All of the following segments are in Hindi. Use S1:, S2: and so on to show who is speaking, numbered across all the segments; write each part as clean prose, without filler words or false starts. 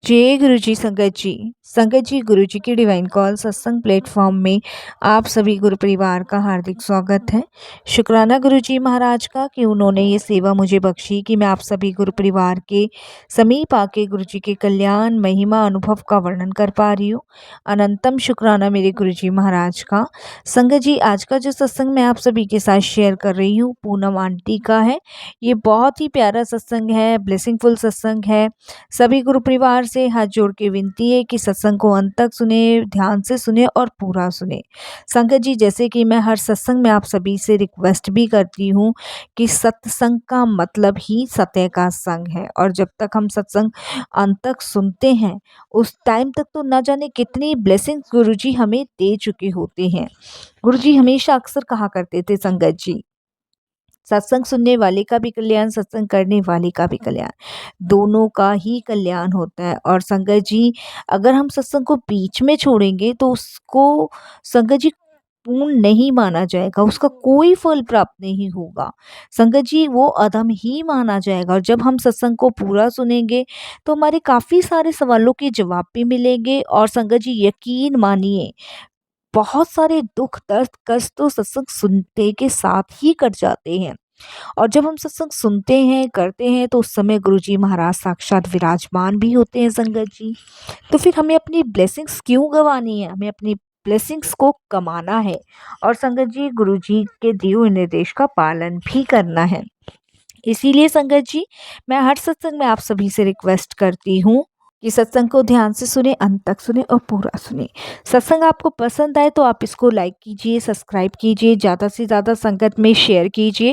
S1: जय गुरु जी संगत जी गुरु जी की डिवाइन कॉल सत्संग प्लेटफॉर्म में आप सभी गुरु परिवार का हार्दिक स्वागत है। शुक्राना गुरु जी महाराज का कि उन्होंने ये सेवा मुझे बख्शी कि मैं आप सभी गुरु परिवार के समीप आके गुरु जी के कल्याण महिमा अनुभव का वर्णन कर पा रही हूँ। अनंतम शुक्राना मेरे गुरु जी महाराज का। संगत जी आज का जो सत्संग मैं आप सभी के साथ शेयर कर रही हूँ पूनम आंटी का है। ये बहुत ही प्यारा सत्संग है, ब्लेसिंगफुल सत्संग है। सभी गुरु परिवार से हाथ जोड़ के विनती है कि सत्संग को अंत तक सुने, ध्यान से सुने और पूरा सुने। संगत जी जैसे कि मैं हर सत्संग में आप सभी से रिक्वेस्ट भी करती हूँ कि सत्संग का मतलब ही सत्य का संग है और जब तक हम सत्संग अंत तक सुनते हैं उस टाइम तक तो न जाने कितनी ब्लेसिंग्स गुरुजी हमें दे चुके होते हैं। गुरुजी हमेशा अक्सर कहा करते थे संगत जी, सत्संग सुनने वाले का भी कल्याण, सत्संग करने वाले का भी कल्याण, दोनों का ही कल्याण होता है। और संगत जी अगर हम सत्संग को बीच में छोड़ेंगे तो उसको संगत जी पूर्ण नहीं माना जाएगा, उसका कोई फल प्राप्त नहीं होगा। संगत जी वो अधम ही माना जाएगा। और जब हम सत्संग को पूरा सुनेंगे तो हमारे काफ़ी सारे सवालों के जवाब भी मिलेंगे। और संगत जी यकीन मानिए बहुत सारे दुख दर्द कष्ट तो सत्संग सुनते के साथ ही कट जाते हैं। और जब हम सत्संग सुनते हैं करते हैं तो उस समय गुरुजी महाराज साक्षात विराजमान भी होते हैं संगत जी। तो फिर हमें अपनी ब्लेसिंग्स क्यों गंवानी है, हमें अपनी ब्लेसिंग्स को कमाना है और संगत जी गुरुजी के दिए हुए निर्देश का पालन भी करना है। इसीलिए संगत जी मैं हर सत्संग में आप सभी से रिक्वेस्ट करती हूँ कि सत्संग को ध्यान से सुने, अंत तक सुने और पूरा सुने। सत्संग आपको पसंद आए तो आप इसको लाइक कीजिए, सब्सक्राइब कीजिए, ज़्यादा से ज़्यादा संगत में शेयर कीजिए।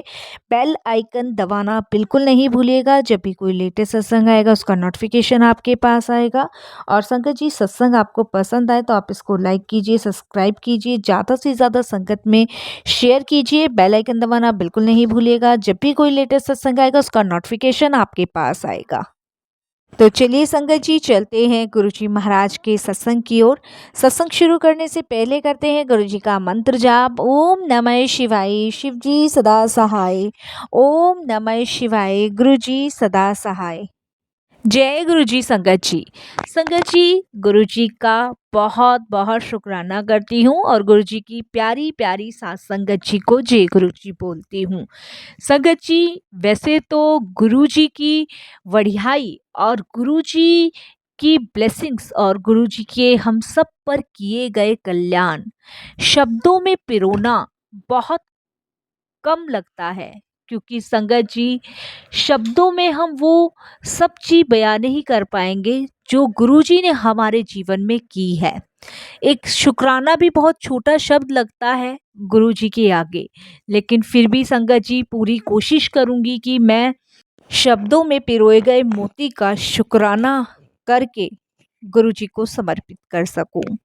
S1: बेल आइकन दबाना बिल्कुल नहीं भूलिएगा। जब भी कोई लेटेस्ट सत्संग आएगा उसका नोटिफिकेशन आपके पास आएगा। और संगत जी सत्संग आपको पसंद आए तो आप इसको लाइक कीजिए, सब्सक्राइब कीजिए, ज़्यादा से ज़्यादा संगत में शेयर कीजिए। बेल आइकन दबाना बिल्कुल नहीं भूलिएगा। जब भी कोई लेटेस्ट सत्संग आएगा उसका नोटिफिकेशन आपके पास आएगा। तो चलिए संगत जी चलते हैं गुरुजी महाराज के सत्संग की ओर। सत्संग शुरू करने से पहले करते हैं गुरुजी का मंत्र जाप। ओम नमः शिवाय, शिव जी सदा सहाय। ओम नमः शिवाय, गुरुजी सदा सहाय। जय गुरु जी संगत जी गुरु जी का बहुत बहुत शुक्राना करती हूँ और गुरु जी की प्यारी प्यारी साथ संगत जी को जय गुरु जी बोलती हूँ। संगत जी वैसे तो गुरु जी की वढ़ियाई और गुरु जी की ब्लेसिंग्स और गुरु जी के हम सब पर किए गए कल्याण शब्दों में पिरोना बहुत कम लगता है, क्योंकि संगत जी शब्दों में हम वो सब चीज बयान नहीं कर पाएंगे जो गुरुजी ने हमारे जीवन में की है। एक शुक्राना भी बहुत छोटा शब्द लगता है गुरुजी के आगे, लेकिन फिर भी संगत जी पूरी कोशिश करूंगी कि मैं शब्दों में पिरोए गए मोती का शुक्राना करके गुरुजी को समर्पित कर सकूं।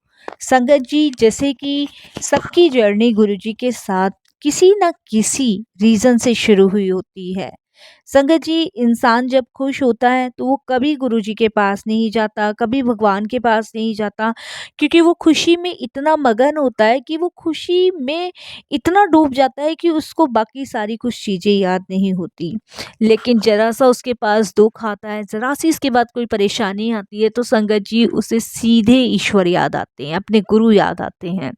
S1: संगत जी जैसे कि सबकी जर्नी गुरुजी के साथ किसी न किसी रीजन से शुरू हुई होती है। संगत जी इंसान जब खुश होता है तो वो कभी गुरुजी के पास नहीं जाता, कभी भगवान के पास नहीं जाता, क्योंकि वो खुशी में इतना मगन होता है कि वो खुशी में इतना डूब जाता है कि उसको बाकी सारी कुछ चीज़ें याद नहीं होती। लेकिन ज़रा सा उसके पास दुख आता है, ज़रा सी इसके बाद कोई परेशानी आती है तो संगत जी उसे सीधे ईश्वर याद आते हैं, अपने गुरु याद आते हैं।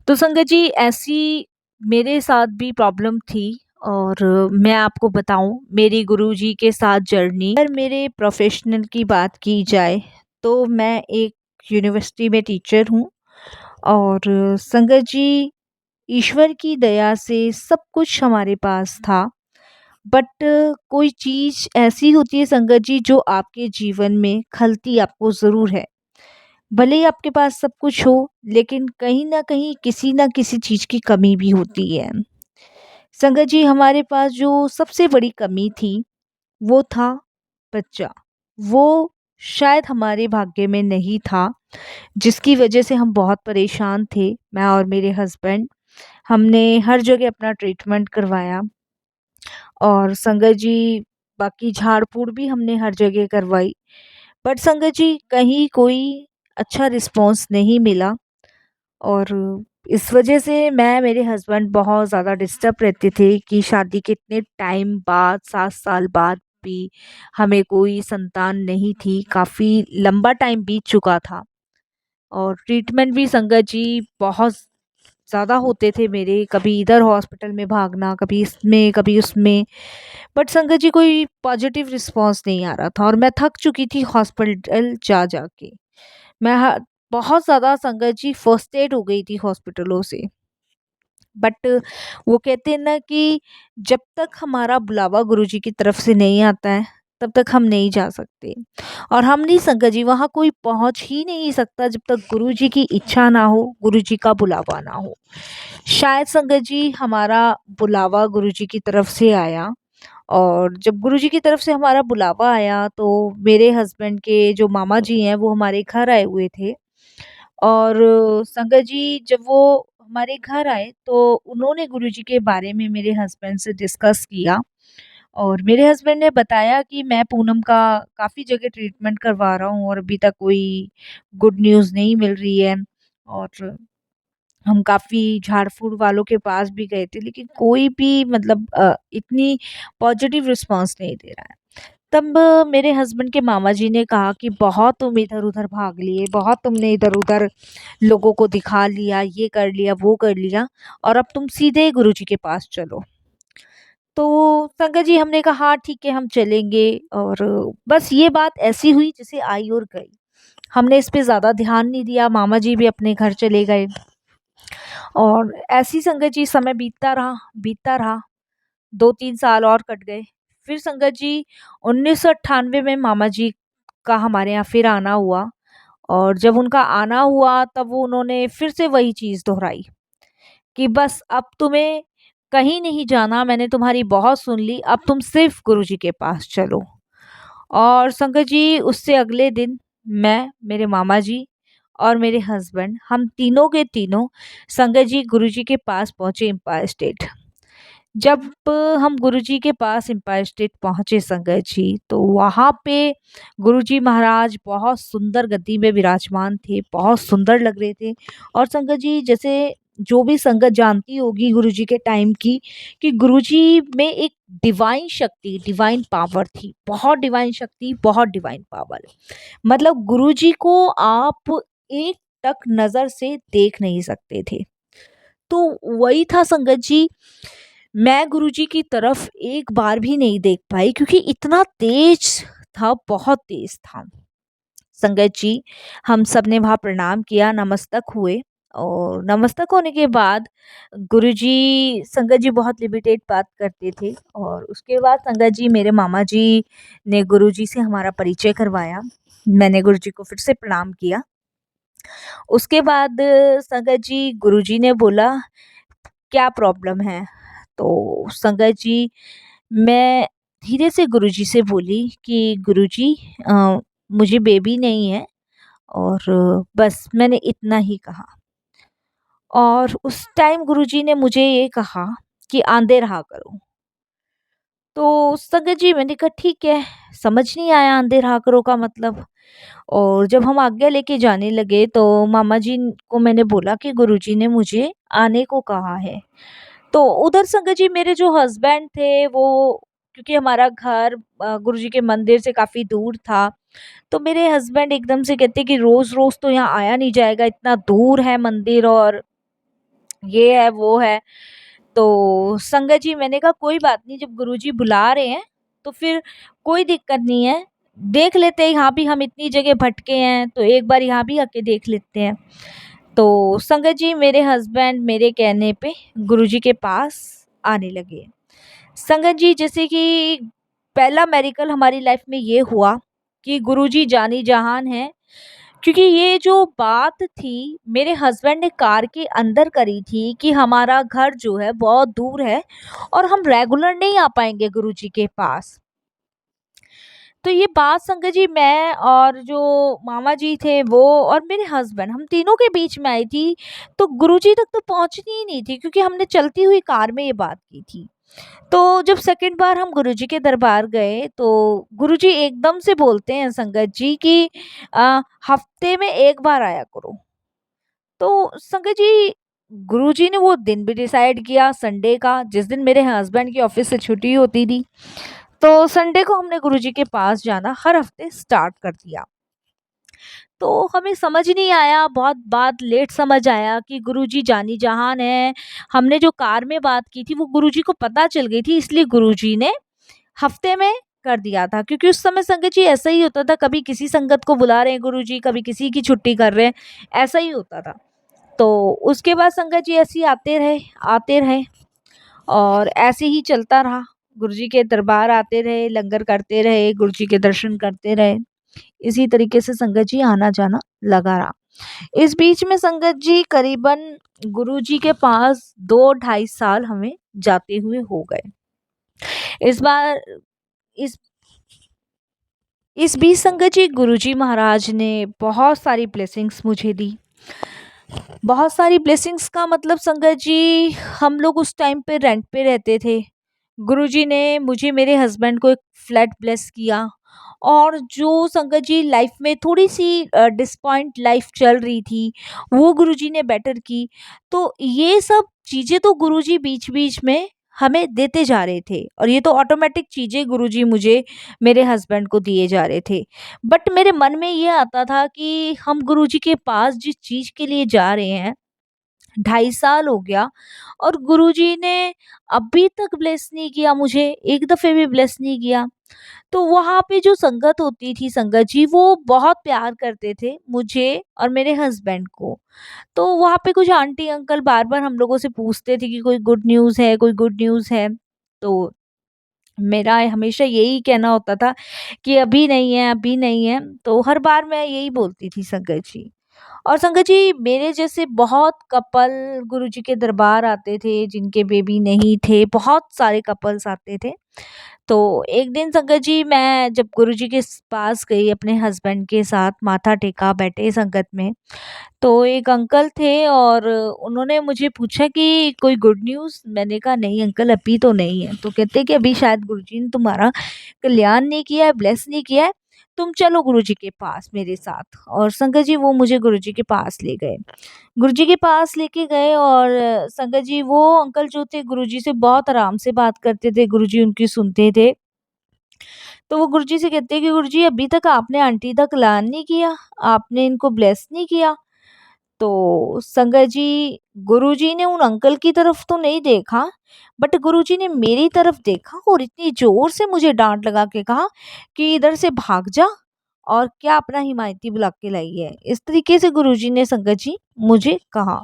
S1: तो संगत जी ऐसी मेरे साथ भी प्रॉब्लम थी। और मैं आपको बताऊं मेरी गुरुजी के साथ जर्नी, अगर मेरे प्रोफेशनल की बात की जाए तो मैं एक यूनिवर्सिटी में टीचर हूँ। और संगत जी ईश्वर की दया से सब कुछ हमारे पास था। बट कोई चीज़ ऐसी होती है संगत जी जो आपके जीवन में खलती आपको ज़रूर है। भले ही आपके पास सब कुछ हो लेकिन कहीं न कहीं किसी न किसी चीज़ की कमी भी होती है। संगत जी हमारे पास जो सबसे बड़ी कमी थी वो था बच्चा। वो शायद हमारे भाग्य में नहीं था, जिसकी वजह से हम बहुत परेशान थे, मैं और मेरे हस्बैंड। हमने हर जगह अपना ट्रीटमेंट करवाया और संगत जी बाकी झाड़-फूँक भी हमने हर जगह करवाई। बट संगत जी कहीं कोई अच्छा रिस्पॉन्स नहीं मिला। और इस वजह से मैं मेरे हस्बैंड बहुत ज़्यादा डिस्टर्ब रहते थे कि शादी के इतने टाइम बाद 7 साल बाद भी हमें कोई संतान नहीं थी, काफ़ी लंबा टाइम बीत चुका था और ट्रीटमेंट भी संगत जी बहुत ज़्यादा होते थे मेरे, कभी इधर हॉस्पिटल में भागना, कभी इसमें, कभी उसमें। बट संगत जी कोई पॉजिटिव रिस्पॉन्स नहीं आ रहा था और मैं थक चुकी थी हॉस्पिटल जा के। मैं बहुत ज़्यादा संगत जी फ्रस्ट्रेट हो गई थी हॉस्पिटलों से। बट वो कहते हैं ना कि जब तक हमारा बुलावा गुरुजी की तरफ से नहीं आता है, तब तक हम नहीं जा सकते। और हम नहीं संगत जी, वहाँ कोई पहुँच ही नहीं सकता जब तक गुरुजी की इच्छा ना हो, गुरुजी का बुलावा ना हो। शायद संगत जी हमारा बुलावा गुरुजी की तरफ से आया और जब गुरुजी की तरफ से हमारा बुलावा आया तो मेरे हस्बैंड के जो मामा जी हैं वो हमारे घर आए हुए थे। और संगत जी जब वो हमारे घर आए तो उन्होंने गुरुजी के बारे में मेरे हस्बैंड से डिस्कस किया और मेरे हस्बैंड ने बताया कि मैं पूनम का काफ़ी जगह ट्रीटमेंट करवा रहा हूँ और अभी तक कोई गुड न्यूज़ नहीं मिल रही है। और हम काफ़ी झाड़-फूँक वालों के पास भी गए थे, लेकिन कोई भी मतलब इतनी पॉजिटिव रिस्पॉन्स नहीं दे रहा है। तब मेरे हस्बैंड के मामा जी ने कहा कि बहुत तुम इधर-उधर भाग लिए, बहुत तुमने इधर-उधर लोगों को दिखा लिया, ये कर लिया, वो कर लिया और अब तुम सीधे गुरुजी के पास चलो। तो संगत जी हमने कहा हाँ ठीक है हम चलेंगे और बस ये बात ऐसी हुई जैसे आई और गई। हमने इस पे ज़्यादा ध्यान नहीं दिया, मामा जी भी अपने घर चले गए। और ऐसी संगत जी समय बीतता रहा, 2-3 साल और कट गए। फिर संगत जी 1998 में मामा जी का हमारे यहाँ फिर आना हुआ और जब उनका आना हुआ तब वो उन्होंने फिर से वही चीज़ दोहराई कि बस अब तुम्हें कहीं नहीं जाना, मैंने तुम्हारी बहुत सुन ली, अब तुम सिर्फ़ गुरुजी के पास चलो। और संगत जी उससे अगले दिन मैं, मेरे मामा जी और मेरे हस्बैंड हम तीनों के तीनों संगत जी गुरुजी के पास पहुँचे एम्पायर स्टेट। जब हम गुरुजी के पास एम्पायर स्टेट पहुँचे संगत जी, तो वहाँ पे गुरुजी महाराज बहुत सुंदर गद्दी में विराजमान थे, बहुत सुंदर लग रहे थे। और संगत जी जैसे जो भी संगत जानती होगी गुरुजी के टाइम की, कि गुरुजी में एक डिवाइन शक्ति, डिवाइन पावर थी, बहुत डिवाइन शक्ति, बहुत डिवाइन पावर। मतलब गुरुजी को आप एक टक नज़र से देख नहीं सकते थे। तो वही था संगत जी, मैं गुरुजी की तरफ एक बार भी नहीं देख पाई क्योंकि इतना तेज था, बहुत तेज था। संगत जी हम सब ने वहाँ प्रणाम किया, नमस्तक हुए और नमस्तक होने के बाद गुरुजी, संगत जी बहुत लिमिटेड बात करते थे और उसके बाद संगत जी मेरे मामा जी ने गुरुजी से हमारा परिचय करवाया। मैंने गुरुजी को फिर से प्रणाम किया। उसके बाद संगत जी गुरुजी ने बोला क्या प्रॉब्लम है? तो संगत जी मैं धीरे से गुरुजी से बोली कि गुरुजी मुझे बेबी नहीं है और बस मैंने इतना ही कहा। और उस टाइम गुरुजी ने मुझे ये कहा कि आंदे रहा करो। तो संगत जी मैंने कहा ठीक है, समझ नहीं आया आंदे रहा करो का मतलब। और जब हम आज्ञा लेके जाने लगे तो मामा जी को मैंने बोला कि गुरुजी ने मुझे आने को कहा है। तो उधर संगत जी मेरे जो हस्बैंड थे वो, क्योंकि हमारा घर गुरुजी के मंदिर से काफ़ी दूर था, तो मेरे हस्बैंड एकदम से कहते कि रोज़-रोज़ तो यहाँ आया नहीं जाएगा, इतना दूर है मंदिर और ये है, वो है। तो संगत जी मैंने कहा कोई बात नहीं, जब गुरुजी बुला रहे हैं तो फिर कोई दिक्कत नहीं है, देख लेते हैं, यहाँ भी हम इतनी जगह भटके हैं तो एक बार यहाँ भी आके देख लेते हैं। तो संगत जी मेरे हस्बैंड मेरे कहने पे गुरुजी के पास आने लगे। संगत जी जैसे कि पहला मेरिकल हमारी लाइफ में ये हुआ कि गुरुजी जानी जहान है, क्योंकि ये जो बात थी मेरे हस्बैंड ने कार के अंदर करी थी कि हमारा घर जो है बहुत दूर है और हम रेगुलर नहीं आ पाएंगे गुरुजी के पास। तो ये बात संगत जी मैं और जो मामा जी थे वो और मेरे हस्बैंड हम तीनों के बीच में आई थी। तो गुरुजी तक तो पहुंचनी ही नहीं थी क्योंकि हमने चलती हुई कार में ये बात की थी। तो जब सेकंड बार हम गुरुजी के दरबार गए तो गुरुजी एकदम से बोलते हैं संगत जी कि हफ्ते में एक बार आया करो। तो संगत जी गुरुजी ने वो दिन भी डिसाइड किया संडे का, जिस दिन मेरे हस्बैंड की ऑफिस से छुट्टी होती थी। तो संडे को हमने गुरुजी के पास जाना हर हफ्ते स्टार्ट कर दिया। तो हमें समझ नहीं आया, बहुत बात लेट समझ आया कि गुरुजी जानी जहान है। हमने जो कार में बात की थी वो गुरुजी को पता चल गई थी, इसलिए गुरुजी ने हफ्ते में कर दिया था, क्योंकि उस समय संगत जी ऐसा ही होता था, कभी किसी संगत को बुला रहे हैं गुरुजी, कभी किसी की छुट्टी कर रहे हैं, ऐसा ही होता था। तो उसके बाद संगत जी ऐसे ही आते रहे और ऐसे ही चलता रहा। गुरुजी के दरबार आते रहे, लंगर करते रहे, गुरुजी के दर्शन करते रहे। इसी तरीके से संगत जी आना-जाना लगा रहा। इस बीच में संगत जी करीबन गुरुजी के पास 2 ढाई साल हमें जाते हुए हो गए। इस बार इस इस बीच संगत जी गुरुजी महाराज ने बहुत सारी ब्लेसिंग्स मुझे दी। बहुत सारी ब्लेसिंग्स का मतलब संगत जी, हम लोग उस टाइम पे रेंट पे रहते थे। गुरुजी ने मुझे, मेरे हस्बैंड को एक फ्लैट ब्लेस किया, और जो संगत जी लाइफ में थोड़ी-सी डिसपॉइंट लाइफ चल रही थी, वो गुरुजी ने बेटर की। तो ये सब चीज़ें तो गुरुजी बीच-बीच में हमें देते जा रहे थे, और ये तो ऑटोमेटिक चीज़ें गुरुजी मुझे, मेरे हस्बैंड को दिए जा रहे थे। बट मेरे मन में ये आता था कि हम गुरुजी के पास जिस चीज़ के लिए जा रहे हैं, ढाई साल हो गया और गुरुजी ने अभी तक ब्लेस नहीं किया मुझे, एक दफ़े भी ब्लेस नहीं किया। तो वहाँ पे जो संगत होती थी संगत जी, वो बहुत प्यार करते थे मुझे और मेरे हस्बैंड को। तो वहाँ पे कुछ आंटी अंकल बार-बार हम लोगों से पूछते थे कि कोई गुड न्यूज़ है, कोई गुड न्यूज़ है? तो मेरा हमेशा यही कहना होता था कि अभी नहीं है, अभी नहीं है। तो हर बार मैं यही बोलती थी संगत जी। और संगत जी, मेरे जैसे बहुत कपल गुरुजी के दरबार आते थे जिनके बेबी नहीं थे, बहुत सारे कपल्स आते थे। तो एक दिन संगत जी, मैं जब गुरुजी के पास गई अपने हस्बैंड के साथ, माथा टेका बैठे संगत में, तो एक अंकल थे और उन्होंने मुझे पूछा कि कोई गुड न्यूज़? मैंने कहा नहीं अंकल, अभी तो नहीं है। तो कहते कि अभी शायद गुरुजी ने तुम्हारा कल्याण नहीं किया है, ब्लेस नहीं किया है, तुम चलो गुरुजी के पास मेरे साथ। और संगत जी वो मुझे गुरुजी के पास ले गए। गुरुजी के पास लेके गए और संगत जी वो अंकल जो थे गुरुजी से बहुत आराम से बात करते थे, गुरुजी उनकी सुनते थे। तो वो गुरुजी से कहते कि गुरुजी अभी तक आपने आंटी का कल्याण नहीं किया, आपने इनको ब्लेस नहीं किया। तो संगत जी, गुरुजी ने उन अंकल की तरफ तो नहीं देखा, बट गुरुजी ने मेरी तरफ देखा और इतनी जोर से मुझे डांट लगा के कहा कि इधर से भाग जा और क्या अपना हिमायती बुला के लाई है। इस तरीके से गुरुजी ने संगत जी मुझे कहा,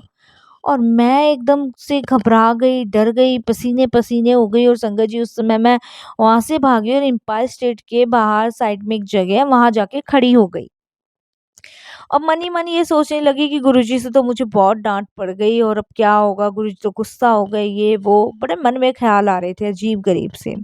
S1: और मैं एकदम से घबरा गई, डर गई, पसीने पसीने हो गई। और संगत जी उस समय मैं वहां से भागी और एम्पायर स्टेट के बाहर साइड में एक जगह है, वहां जाके खड़ी हो गई। अब मन ही मन ये सोचने लगी कि गुरुजी से तो मुझे बहुत डाँट पड़ गई और अब क्या होगा, गुरुजी तो गुस्सा हो गए, ये वो, बड़े मन में ख़्याल आ रहे थे अजीब-गरीब से।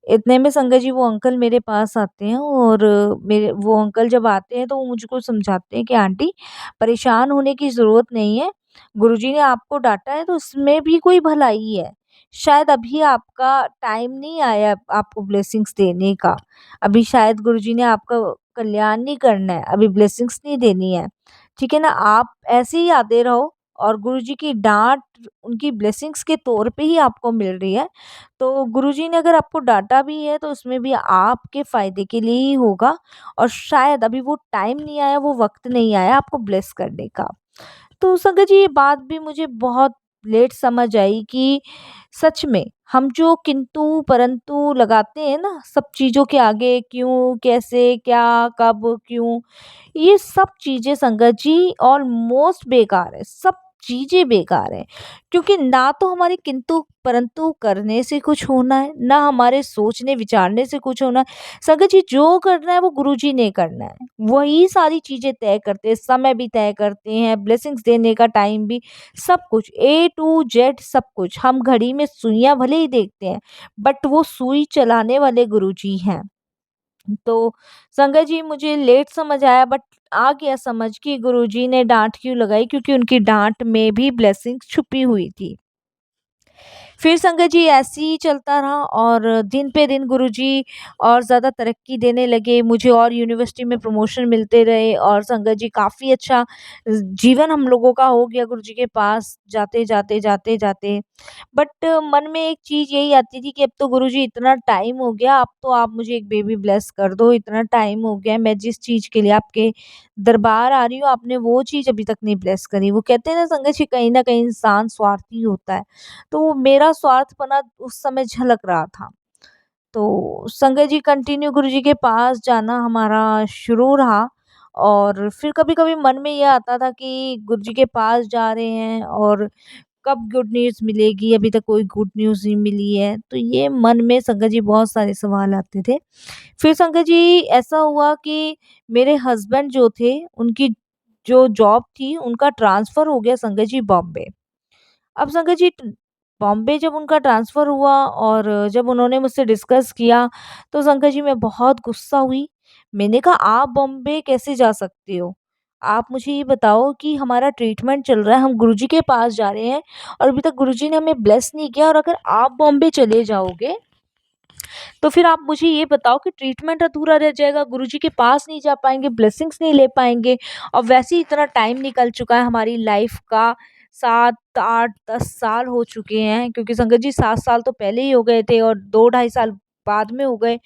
S1: इतने में संगत जी वो अंकल मेरे पास आते हैं और मेरे वो अंकल जब आते हैं तो वो मुझको समझाते हैं कि आंटी, परेशान होने की ज़रूरत नहीं है। गुरुजी ने आपको डाँटा है तो उसमें भी कोई भलाई है। शायद अभी आपका टाइम नहीं आया आपको ब्लेसिंग्स देने का। अभी शायद गुरुजी ने आपका कल्याण नहीं करना है, अभी ब्लेसिंग्स नहीं देनी है। ठीक है ना? आप ऐसे ही आते रहो, और गुरुजी की डाँट उनकी ब्लेसिंग्स के तौर पे ही आपको मिल रही है। तो गुरुजी ने अगर आपको डाँटा भी है तो उसमें भी आपके फ़ायदे के लिए ही होगा, और शायद अभी वो टाइम नहीं आया, वो वक़्त नहीं आया आपको ब्लेस करने का। तो संगत जी ये बात भी मुझे बहुत लेट समझ आई कि सच में हम जो किंतु परंतु लगाते हैं ना सब चीज़ों के आगे, क्यों, कैसे, क्या, कब, क्यों, ये सब चीज़ें संगत जी ऑलमोस्ट बेकार है, सब चीज़ें बेकार है। क्योंकि ना तो हमारे किंतु परंतु करने से कुछ होना है, ना हमारे सोचने विचारने से कुछ होना है। संगत जी जो करना है वो गुरुजी ने करना है, वही सारी चीज़ें तय करते हैं, समय भी तय करते हैं, ब्लेसिंग्स देने का टाइम भी, सब कुछ ए टू जेड सब कुछ। हम घड़ी में सुइयाँ भले ही देखते हैं, बट वो सुई चलाने वाले गुरुजी हैं। तो संगत जी मुझे लेट समझ आया, बट आ गया समझ कि गुरुजी ने डाँट क्यों लगाई, क्योंकि उनकी डाँट में भी ब्लेसिंग्स छुपी हुई थी। फिर संगत जी ऐसे ही चलता रहा और दिन पे दिन गुरुजी और ज़्यादा तरक्की देने लगे, मुझे और यूनिवर्सिटी में प्रमोशन मिलते रहे और संगत जी काफ़ी अच्छा जीवन हम लोगों का हो गया गुरुजी के पास जाते-जाते। बट मन में एक चीज़ यही आती थी कि अब तो गुरुजी इतना टाइम हो गया, अब तो आप मुझे एक बेबी ब्लेस कर दो, इतना टाइम हो गया, मैं जिस चीज़ के लिए आपके दरबार आ रही हूँ, आपने वो चीज़ अभी तक नहीं ब्लेस करी। वो कहते हैं ना संगत जी कहीं न कहीं इंसान स्वार्थी होता है। तो मेरा स्वार्थपना उस समय झलक रहा था। तो संगत जी कंटिन्यू गुरुजी के पास जाना हमारा शुरू रहा और फिर कभी-कभी मन में ये आता था कि गुरुजी के पास जा रहे हैं और कब गुड न्यूज़ मिलेगी, अभी तक कोई गुड न्यूज़ नहीं मिली है। तो ये मन में संगत जी बहुत सारे सवाल आते थे। फिर संगत जी ऐसा हुआ कि मेरे हस्बैंड जो थे, उनकी जो जॉब थी, उनका ट्रांसफ़र हो गया संगत जी बॉम्बे। अब संगत जी बॉम्बे जब उनका ट्रांसफ़र हुआ और जब उन्होंने मुझसे डिस्कस किया, तो संगत जी मैं बहुत गुस्सा हुई। मैंने कहा आप बॉम्बे कैसे जा सकते हो? आप मुझे ये बताओ कि हमारा ट्रीटमेंट चल रहा है, हम गुरुजी के पास जा रहे हैं और अभी तक गुरुजी ने हमें ब्लेस नहीं किया और अगर आप बॉम्बे चले जाओगे तो फिर आप मुझे ये बताओ कि ट्रीटमेंट अधूरा रह जाएगा, गुरुजी के पास नहीं जा पाएँगे, ब्लेसिंग्स नहीं ले पाएँगे और वैसे ही इतना टाइम निकल चुका है हमारी लाइफ का 7, 8, 10 साल हो चुके हैं क्योंकि संगत जी 7 साल तो पहले ही हो गए थे और 2 ढाई साल बाद में हो गए।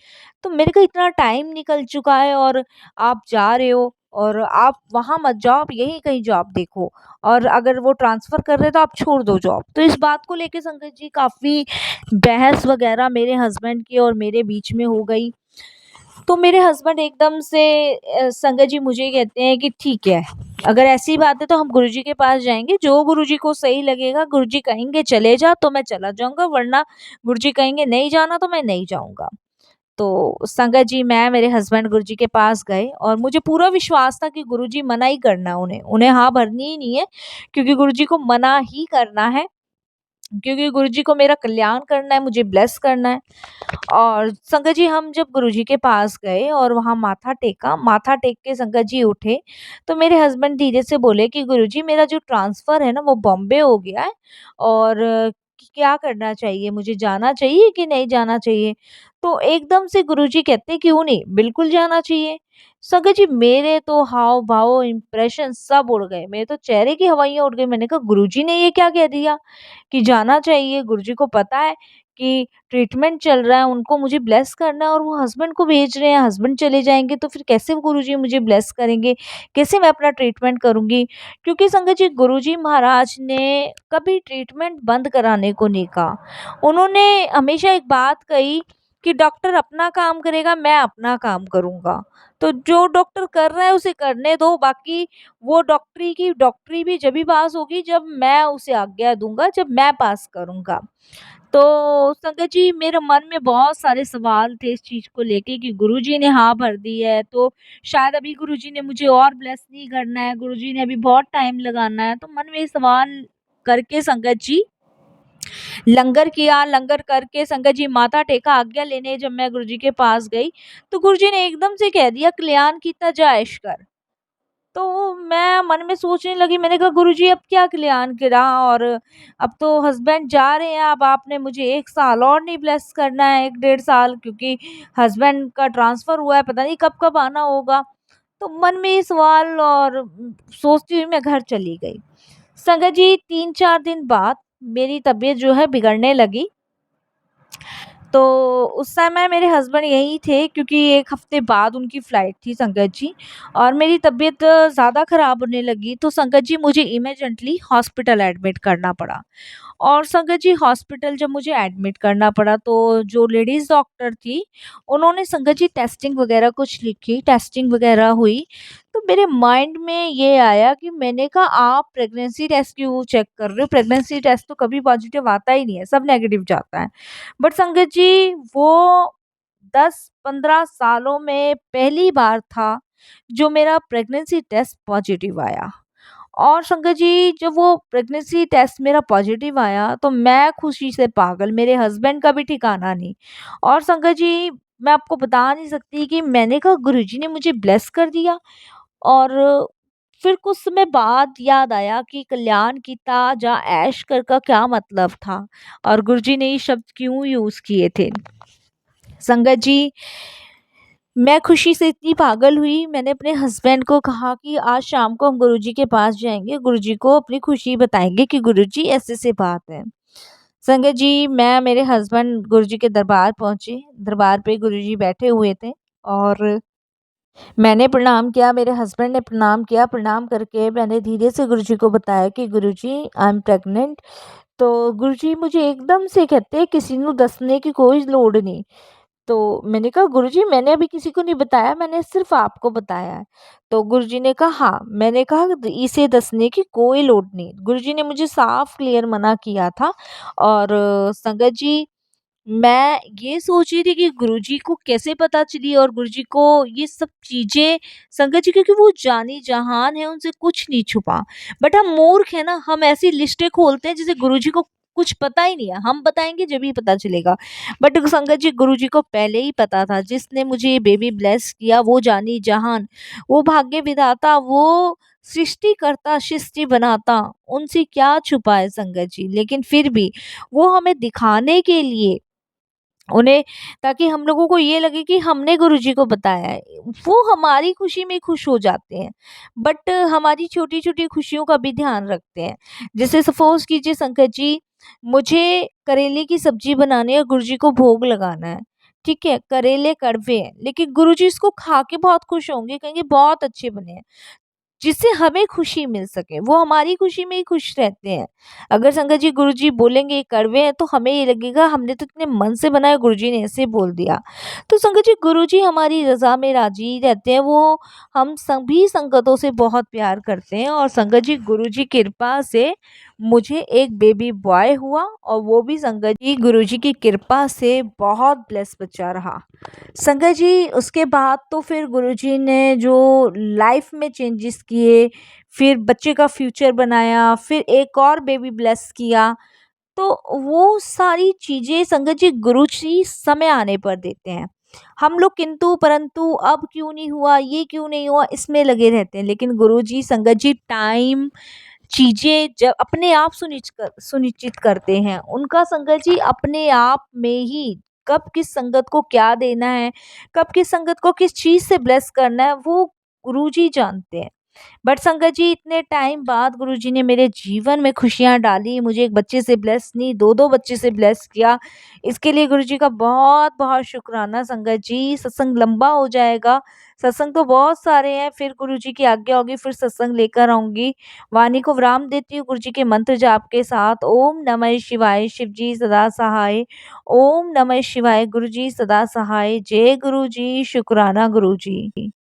S1: तो मेरे को इतना टाइम निकल चुका है और आप जा रहे हो और आप वहाँ मत जाओ, आप यहीं कहीं जॉब देखो और अगर वो ट्रांसफ़र कर रहे हैं तो आप छोड़ दो जॉब। तो इस बात को लेके संगत जी काफ़ी बहस वगैरह मेरे हस्बैंड की और मेरे बीच में हो गई। तो मेरे हस्बैंड एकदम से संगत जी मुझे कहते हैं कि ठीक है, अगर ऐसी बात है तो हम गुरुजी के पास जाएँगे, जो गुरुजी को सही लगेगा, गुरुजी कहेंगे चले जा तो मैं चला जाऊँगा वरना गुरुजी कहेंगे नहीं जाना तो मैं नहीं जाऊँगा। तो संगत जी मैं मेरे हस्बैंड गुरुजी के पास गए और मुझे पूरा विश्वास था कि गुरुजी मना ही करना है उन्हें, उन्हें हाँ भरनी ही नहीं है क्योंकि गुरुजी को मना ही करना है, क्योंकि गुरुजी को मेरा कल्याण करना है, मुझे ब्लेस करना है। और संगत जी हम जब गुरुजी के पास गए और वहाँ माथा टेका, माथा टेक के संगत जी उठे, तो मेरे हस्बैंड धीरे से बोले कि गुरुजी मेरा जो ट्रांसफ़र है ना वो बॉम्बे हो गया है और क्या करना चाहिए? मुझे जाना चाहिए कि नहीं जाना चाहिए? तो एकदम से गुरुजी कहते क्यों नहीं, बिल्कुल जाना चाहिए। संगत जी मेरे तो हाव-भाव, इम्प्रेशन सब उड़ गए, मेरे तो चेहरे की हवाइयाँ उड़ गई। मैंने कहा गुरुजी ने ये क्या कह दिया? कि जाना चाहिए, गुरुजी को पता है कि ट्रीटमेंट चल रहा है, उनको मुझे ब्लेस करना है और वो हस्बैंड को भेज रहे हैं, हस्बैंड चले जाएँगे तो फिर कैसे गुरुजी मुझे ब्लेस करेंगे? कैसे मैं अपना ट्रीटमेंट करूँगी? क्योंकि संगत जी गुरुजी महाराज ने कभी ट्रीटमेंट बंद कराने को नहीं कहा। उन्होंने हमेशा एक बात कही कि डॉक्टर अपना काम करेगा, मैं अपना काम करूँगा। तो जो डॉक्टर कर रहा है उसे करने दो, बाकी वो डॉक्टरी की डॉक्टरी भी जभी पास होगी जब मैं उसे आज्ञा दूँगा, जब मैं पास करूँगा। तो संगत जी मेरे मन में बहुत सारे सवाल थे इस चीज़ को लेके कि गुरुजी ने हाँ भर दी है, तो शायद अभी गुरुजी ने मुझे और ब्लेस नहीं करना है, गुरुजी ने अभी बहुत टाइम लगाना है। तो मन में ये सवाल करके संगत जी लंगर किया, लंगर करके संगत जी माथा टेका, आज्ञा लेने जब मैं गुरुजी के पास गई, तो गुरुजी ने एकदम से कह दिया कल्याण कीता जा ऐश कर। तो मैं मन में सोचने लगी, मैंने कहा गुरुजी अब क्या कल्याण करा और अब तो हस्बैंड जा रहे हैं, अब आपने मुझे 1 साल और नहीं ब्लेस करना है, 1 डेढ़ साल क्योंकि हस्बैंड का ट्रांसफ़र हुआ है, पता नहीं कब-कब आना होगा। तो मन में ये सवाल और सोचती हुई मैं घर चली गई। संगत जी 3-4 दिन बाद मेरी तबीयत जो है बिगड़ने लगी। तो उस समय मेरे हस्बैंड यहीं थे क्योंकि 1 हफ्ते बाद उनकी फ्लाइट थी संगत जी और मेरी तबीयत ज़्यादा ख़राब होने लगी तो संगत जी मुझे इमीडिएटली हॉस्पिटल एडमिट करना पड़ा। और संगत जी हॉस्पिटल जब मुझे एडमिट करना पड़ा तो जो लेडीज़ डॉक्टर थी, उन्होंने संगत जी टेस्टिंग वग़ैरह कुछ लिखी, टेस्टिंग वग़ैरह हुई। तो मेरे माइंड में ये आया कि मैंने कहा आप प्रेगनेंसी टेस्ट क्यों चेक कर रहे हो? प्रेगनेंसी टेस्ट तो कभी पॉज़िटिव आता ही नहीं है, सब नेगेटिव जाता है। बट संगत जी वो 10-15 सालों में पहली बार था जो मेरा प्रेगनेंसी टेस्ट पॉज़िटिव आया। और संगत जी जब वो प्रेगनेंसी टेस्ट मेरा पॉजिटिव आया तो मैं खुशी से पागल, मेरे हस्बैंड का भी ठिकाना नहीं। और संगत जी मैं आपको बता नहीं सकती कि मैंने कहा गुरुजी ने मुझे ब्लेस कर दिया और फिर कुछ समय बाद याद आया कि कल्याण कीता जा ऐश कर का क्या मतलब था और गुरुजी ने ये शब्द क्यों यूज़ किए थे। संगत जी, मैं खुशी से इतनी पागल हुई, मैंने अपने हस्बैंड को कहा कि आज शाम को हम गुरुजी के पास जाएँगे, गुरुजी को अपनी खुशी बताएँगे कि गुरुजी ऐसे-ऐसे बात है। संगत जी, मैं मेरे हस्बैंड गुरुजी के दरबार पहुँचे, दरबार पे गुरुजी बैठे हुए थे और मैंने प्रणाम किया, मेरे हस्बैंड ने प्रणाम किया, प्रणाम करके मैंने धीरे से गुरुजी को बताया कि गुरुजी आई एम प्रेग्नेंट। तो गुरुजी मुझे एकदम से कहते किसी ਨੂੰ ਦੱਸਣੇ की कोई लोड़ नहीं। तो मैंने कहा गुरुजी मैंने अभी किसी को नहीं बताया, मैंने सिर्फ़ आपको बताया है। तो गुरुजी ने कहा हाँ, मैंने कहा इसे दसने की कोई लोड़ नहीं। गुरुजी ने मुझे साफ क्लियर मना किया था और संगत जी मैं ये सोच रही थी कि गुरुजी को कैसे पता चली और गुरुजी को ये सब चीज़ें संगत जी क्योंकि वो जानी-जहान है, उनसे कुछ नहीं छुपा। बट हम मूर्ख हैं ना, हम ऐसी लिस्टें खोलते हैं जिसे गुरुजी को कुछ पता ही नहीं है, हम बताएँगे जब ही पता चलेगा। बट संगत जी गुरुजी को पहले ही पता था, जिसने मुझे ये बेबी ब्लेस किया वो जानी-जहान, वो भाग्य विधाता, वो सृष्टिकर्ता, सृष्टि बनाता, उनसे क्या छुपा है संगत जी। लेकिन फिर भी वो हमें दिखाने के लिए उन्हें ताकि हम लोगों को ये लगे कि हमने गुरुजी को बताया है। वो हमारी खुशी में खुश हो जाते हैं, बट हमारी छोटी-छोटी खुशियों का भी ध्यान रखते हैं। जैसे सपोज़ कीजिए संकट जी, मुझे करेले की सब्ज़ी बनानी है और गुरुजी को भोग लगाना है, ठीक है? करेले कड़वे हैं, लेकिन गुरुजी इसको खा के बहुत खुश होंगे, कहेंगे बहुत अच्छे बने हैं। जिससे हमें खुशी मिल सके, वो हमारी खुशी में ही खुश रहते हैं। अगर संगत जी गुरुजी बोलेंगे ये कड़वे हैं तो हमें ये लगेगा हमने तो इतने मन से बनाया गुरुजी ने ऐसे बोल दिया। तो संगत जी गुरुजी हमारी रज़ा में राज़ी रहते हैं, वो हम सभी संगतों से बहुत प्यार करते हैं और संगत जी गुरुजी कृपा से मुझे एक बेबी बॉय हुआ और वो भी संगत जी गुरुजी की कृपा से बहुत ब्लेस बच्चा रहा। संगत जी उसके बाद तो फिर गुरुजी ने जो लाइफ में चेंजेस किए, फिर बच्चे का फ्यूचर बनाया, फिर एक और बेबी ब्लेस किया, तो वो सारी चीज़ें संगत जी गुरुजी समय आने पर देते हैं। हम लोग किंतु परंतु अब क्यों नहीं हुआ, ये क्यों नहीं हुआ, इसमें लगे रहते हैं। लेकिन गुरुजी संगत जी टाइम चीज़ें जब अपने आप सुनिश्चित करते हैं, उनका संगत जी अपने आप में ही कब किस संगत को क्या देना है, कब किस संगत को किस चीज़ से ब्लेस करना है, वो गुरुजी जानते हैं। बट संगत जी इतने टाइम बाद गुरुजी ने मेरे जीवन में खुशियाँ डाली, मुझे एक बच्चे से ब्लेस नहीं 2-2 बच्चे से ब्लेस किया। इसके लिए गुरुजी का बहुत-बहुत शुक्राना संगत जी। सत्संग लंबा हो जाएगा, सत्संग तो बहुत सारे हैं, फिर गुरुजी की आज्ञा होगी फिर सत्संग लेकर आऊँगी। वाणी को विराम देती हूँ गुरुजी के मंत्र जाप के साथ। ओम नमः शिवाय, शिव जी सदा सहाय। ओम नमः शिवाय, गुरुजी सदा सहाय। जय गुरुजी, शुक्राना गुरुजी।